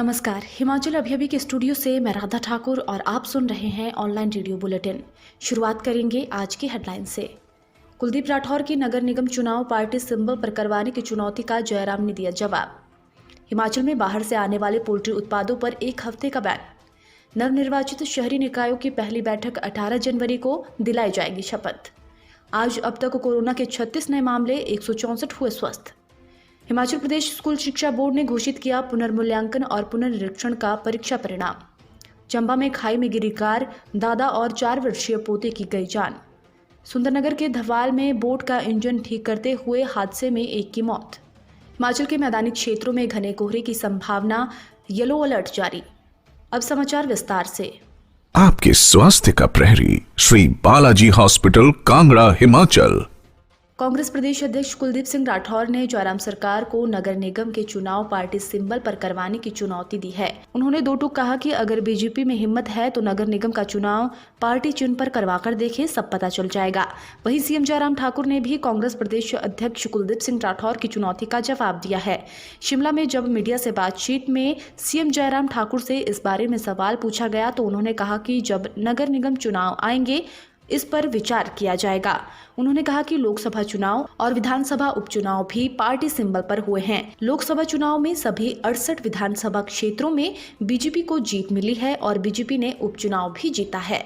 नमस्कार। हिमाचल अभी के स्टूडियो से मैं राधा ठाकुर और आप सुन रहे हैं ऑनलाइन रेडियो बुलेटिन। शुरुआत करेंगे आज की हेडलाइन से। कुलदीप राठौर की नगर निगम चुनाव पार्टी सिंबल पर करवाने की चुनौती का जयराम ने दिया जवाब। हिमाचल में बाहर से आने वाले पोल्ट्री उत्पादों पर 1 हफ्ते का बैन। नवनिर्वाचित शहरी निकायों की पहली बैठक 18 जनवरी को दिलाई जाएगी शपथ। आज अब तक कोरोना के 36 नए मामले, 164 हुए स्वस्थ। हिमाचल प्रदेश स्कूल शिक्षा बोर्ड ने घोषित किया पुनर्मूल्यांकन और पुनर्निरीक्षण का परीक्षा परिणाम। चंबा में खाई में गिरी कार, दादा और 4 वर्षीय पोते की गई जान। सुंदरनगर के धवाल में बोट का इंजन ठीक करते हुए हादसे में 1 की मौत। हिमाचल के मैदानी क्षेत्रों में घने कोहरे की संभावना, येलो अलर्ट जारी। अब समाचार विस्तार से। आपके स्वास्थ्य का प्रहरी श्री बालाजी हॉस्पिटल, कांगड़ा, हिमाचल। कांग्रेस प्रदेश अध्यक्ष कुलदीप सिंह राठौर ने जयराम सरकार को नगर निगम के चुनाव पार्टी सिंबल पर करवाने की चुनौती दी है। उन्होंने दो टूक कहा कि अगर बीजेपी में हिम्मत है तो नगर निगम का चुनाव पार्टी चिन्ह पर करवाकर देखें, सब पता चल जाएगा। वहीं सीएम जयराम ठाकुर ने भी कांग्रेस प्रदेश अध्यक्ष कुलदीप सिंह राठौर की चुनौती का जवाब दिया है। शिमला में जब मीडिया से बातचीत में सीएम जयराम ठाकुर से इस बारे में सवाल पूछा गया तो उन्होंने कहा कि जब नगर निगम चुनाव आएंगे इस पर विचार किया जाएगा। उन्होंने कहा कि लोकसभा चुनाव और विधानसभा उपचुनाव भी पार्टी सिंबल पर हुए हैं। लोकसभा चुनाव में सभी 68 विधानसभा क्षेत्रों में बीजेपी को जीत मिली है और बीजेपी ने उपचुनाव भी जीता है।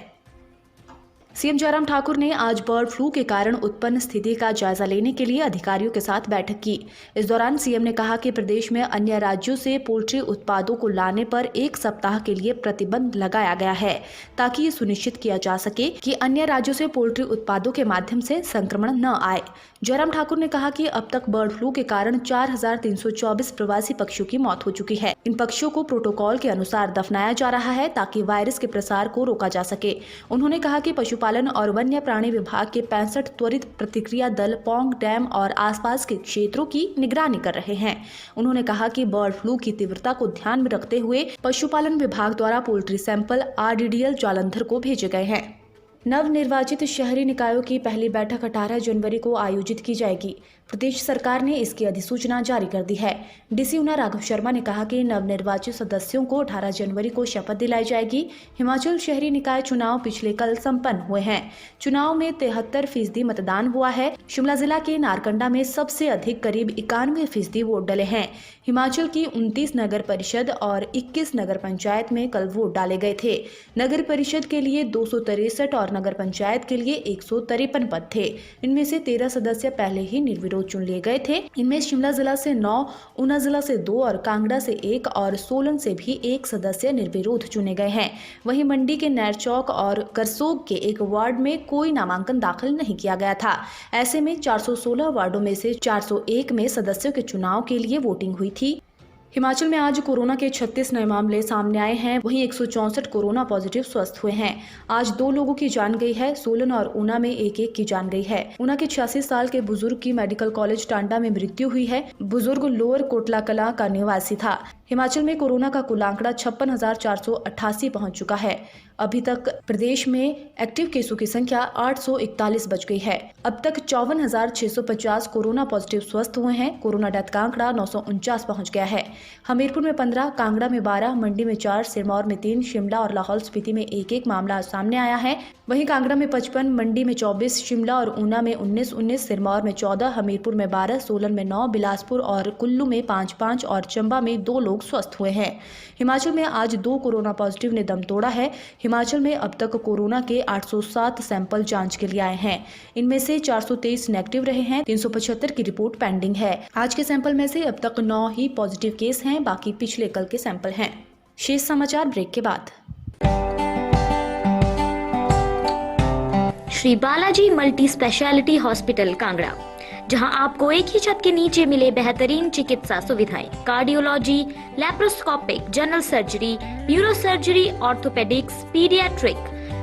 सीएम जयराम ठाकुर ने आज बर्ड फ्लू के कारण उत्पन्न स्थिति का जायजा लेने के लिए अधिकारियों के साथ बैठक की। इस दौरान सीएम ने कहा कि प्रदेश में अन्य राज्यों से पोल्ट्री उत्पादों को लाने पर 1 सप्ताह के लिए प्रतिबंध लगाया गया है ताकि ये सुनिश्चित किया जा सके कि अन्य राज्यों से पोल्ट्री उत्पादों के माध्यम से संक्रमण न आए। जयराम ठाकुर ने कहा कि अब तक बर्ड फ्लू के कारण 4324 प्रवासी पक्षियों की मौत हो चुकी है। इन पक्षियों को प्रोटोकॉल के अनुसार दफनाया जा रहा है ताकि वायरस के प्रसार को रोका जा सके। उन्होंने कहा कि पशुपालन और वन्य प्राणी विभाग के 65 त्वरित प्रतिक्रिया दल पौंग डैम और आसपास के क्षेत्रों की निगरानी कर रहे हैं। उन्होंने कहा कि बर्ड फ्लू की तीव्रता को ध्यान में रखते हुए पशुपालन विभाग द्वारा पोल्ट्री सैंपल RDDL जालंधर को भेजे गए हैं। नवनिर्वाचित शहरी निकायों की पहली बैठक 18 जनवरी को आयोजित की जाएगी। प्रदेश सरकार ने इसकी अधिसूचना जारी कर दी है। डीसी ऊना राघव शर्मा ने कहा कि नवनिर्वाचित सदस्यों को 18 जनवरी को शपथ दिलाई जाएगी। हिमाचल शहरी निकाय चुनाव पिछले कल संपन्न हुए हैं। चुनाव में 73% मतदान हुआ है। शिमला जिला के नारकंडा में सबसे अधिक करीब 91% वोट डले हैं। हिमाचल की 29 नगर परिषद और 21 नगर पंचायत में कल वोट डाले गए थे। नगर परिषद के लिए 263 और नगर पंचायत के लिए 153 पद थे। इनमें से 13 सदस्य पहले ही निर्विरोध चुन लिए गए थे। इनमें शिमला जिला से 9, ऊना जिला से 2 और कांगड़ा से 1 और सोलन से भी 1 सदस्य निर्विरोध चुने गए हैं। वहीं मंडी के नैरचौक और करसोग के एक वार्ड में कोई नामांकन दाखिल नहीं किया गया था। ऐसे में 416 वार्डों में से 401 में सदस्यों के चुनाव के लिए वोटिंग हुई थी। हिमाचल में आज कोरोना के 36 नए मामले सामने आए हैं। वहीं 164 कोरोना पॉजिटिव स्वस्थ हुए हैं। आज 2 लोगों की जान गई है। सोलन और ऊना में 1-1 की जान गई है। ऊना के 86 साल के बुजुर्ग की मेडिकल कॉलेज टांडा में मृत्यु हुई है। बुजुर्ग लोअर कोटला कला का निवासी था। हिमाचल में कोरोना का कुल आंकड़ा 56,488 पहुंच चुका है। अभी तक प्रदेश में एक्टिव केसों की संख्या 841 बच गई है। अब तक 54,650 कोरोना पॉजिटिव स्वस्थ हुए हैं। कोरोना डेथ का आंकड़ा 949 पहुंच गया है। हमीरपुर में 15, कांगड़ा में 12, मंडी में 4, सिरमौर में 3, शिमला और लाहौल स्पीति में 1-1 मामला सामने आया है। वहीं कांगड़ा में 55, मंडी में 24, शिमला और ऊना में 19-19, सिरमौर में 14, हमीरपुर में 12, सोलन में 9, बिलासपुर और कुल्लू में 5-5 और चंबा में 2 लोग स्वस्थ हुए हैं। हिमाचल में आज 2 कोरोना पॉजिटिव ने दम तोड़ा है। हिमाचल में अब तक कोरोना के 807 सैंपल जांच के लिए आए हैं। इनमें से 423 नेगेटिव रहे हैं। 375 की रिपोर्ट पेंडिंग है। आज के सैंपल में से अब तक 9 ही पॉजिटिव केस हैं, बाकी पिछले कल के सैंपल हैं। शेष समाचार ब्रेक के बाद। Shri Balaji multi speciality hospital, Kangra, जहां आपको एक ही छत के नीचे मिले बेहतरीन चिकित्सा सुविधाएं, cardiology, laparoscopic, general surgery, neuro surgery, orthopaedics, paediatric,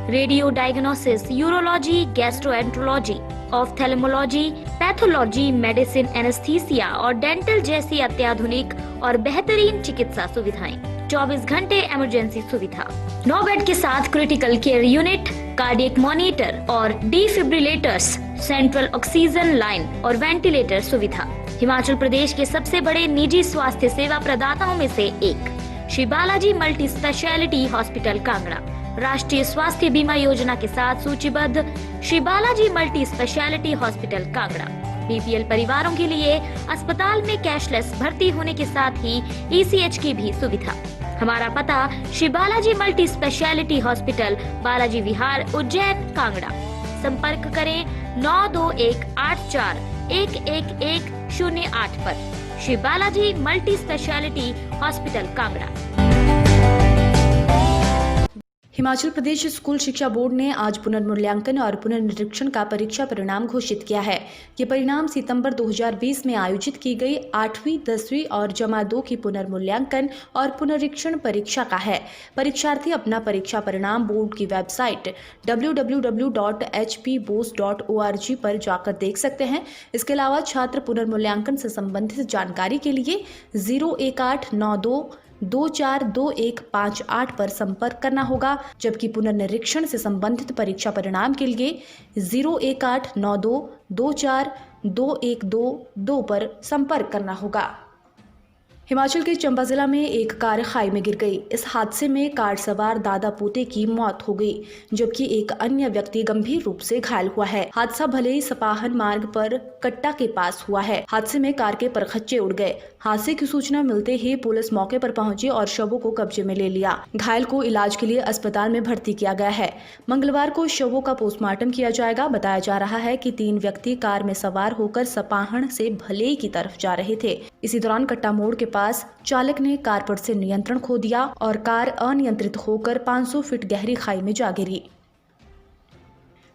radio diagnosis, urology, gastroenterology, ophthalmology, pathology, medicine, anaesthesia और डेंटल जैसी अत्याधुनिक और बेहतरीन चिकित्सा सुविधाएं, 24 घंटे इमरजेंसी सुविधा, 9 बेड के साथ critical care unit, cardiac monitor और डिफिब्रिलेटर्स, सेंट्रल ऑक्सीजन लाइन और वेंटिलेटर सुविधा। हिमाचल प्रदेश के सबसे बड़े निजी स्वास्थ्य सेवा प्रदाताओं में से एक। Shri Balaji multi speciality hospital Kangra राष्ट्रीय स्वास्थ्य बीमा योजना के साथ सूचीबद्ध Shri Balaji multi speciality hospital Kangra BPL परिवारों के लिए अस्पताल में कैशलेस भर्ती होने के साथ ही ईसीएच की भी सुविधा। हमारा पता Shri Balaji multi speciality hospital, Balaji Vihar, Ujjain, Kangra. संपर्क करें 9218411108 पर। Shri Balaji multi speciality hospital Kangra. Himachal Pradesh school शिक्षा बोर्ड ने आज पुनर्मूल्यांकन और पुनर्निरीक्षण का परीक्षा परिणाम घोषित किया है। ये परिणाम सितंबर 2020 में आयोजित की गई 8वीं, 10वीं और जमा 2 की पुनर्मूल्यांकन और पुनरीक्षण परीक्षा का है। परीक्षार्थी अपना परीक्षा परिणाम बोर्ड की वेबसाइट www.hpboss.org पर जाकर देख सकते हैं। इसके अलावा छात्र पुनर्मूल्यांकन से संबंधित जानकारी के लिए 01892242158 पर संपर्क करना होगा, जबकि पुनर्निरीक्षण से संबंधित परीक्षा परिणाम के लिए 01892242122 पर संपर्क करना होगा। हिमाचल के चंबा जिला में एक कार खाई में गिर गई। इस हादसे में कार सवार दादा पोते की मौत हो गई, जबकि एक अन्य व्यक्ति गंभीर रूप से घायल हुआ है। हादसा भले ही सपाहन मार्ग पर कट्टा के पास हुआ है। हादसे में कार के परखच्चे उड़ गए। हादसे की सूचना मिलते ही पुलिस मौके पर पहुंची और शवों को कब्जे में ले लिया। घायल को इलाज के लिए अस्पताल में भर्ती किया गया है। मंगलवार को शवों का पोस्टमार्टम किया जाएगा। बताया जा रहा है कि 3 व्यक्ति कार में सवार होकर सपाहन से भलेई की तरफ जा रहे थे। इसी दौरान कट्टा मोड़ के पास चालक ने कार पर से नियंत्रण खो दिया और कार अनियंत्रित होकर 500 फीट गहरी खाई में जा गिरी।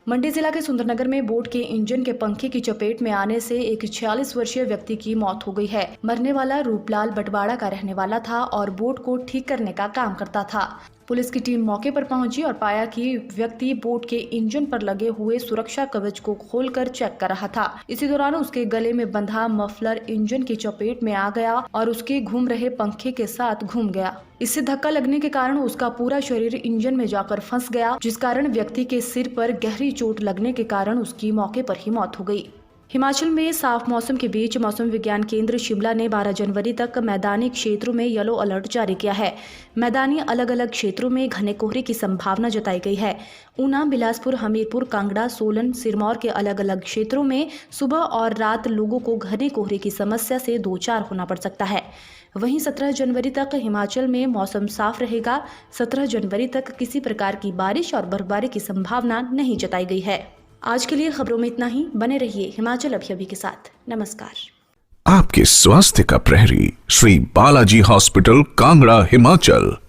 मंडी जिला के सुंदरनगर में बोट के इंजन के पंखे की चपेट में आने से एक 46 वर्षीय व्यक्ति की मौत हो गई है। मरने वाला रूपलाल बटवाड़ा का रहने वाला था और बोट को ठीक करने का काम करता था। पुलिस की टीम मौके पर पहुंची और पाया कि व्यक्ति बोट के इंजन पर लगे हुए सुरक्षा कवच को खोलकर चेक कर रहा था। इसी दौरान उसके गले में बंधा मफलर इंजन की चपेट में आ गया और उसके घूम रहे पंखे के साथ घूम गया। इससे धक्का लगने के कारण उसका पूरा शरीर इंजन में जाकर फंस गया, जिस कारण व्यक्ति के सिर पर गहरी चोट लगने के कारण उसकी मौके पर ही मौत हो गई। हिमाचल में साफ मौसम के बीच मौसम विज्ञान केंद्र शिमला ने 12 जनवरी तक मैदानी क्षेत्रों में येलो अलर्ट जारी किया है। मैदानी अलग अलग क्षेत्रों में घने कोहरे की संभावना जताई गई है। ऊना, बिलासपुर, हमीरपुर, कांगड़ा, सोलन, सिरमौर के अलग अलग क्षेत्रों में सुबह और रात लोगों को घने कोहरे की समस्या से 2-4 होना पड़ सकता है। वहीं 17 जनवरी तक हिमाचल में मौसम साफ रहेगा। 17 जनवरी तक किसी प्रकार की बारिश और बर्फबारी की संभावना नहीं जताई गई है। आज के लिए खबरों में इतना ही। बने रहिए हिमाचल अभी के साथ। नमस्कार। आपके स्वास्थ्य का प्रहरी श्री बालाजी हॉस्पिटल, कांगड़ा, हिमाचल।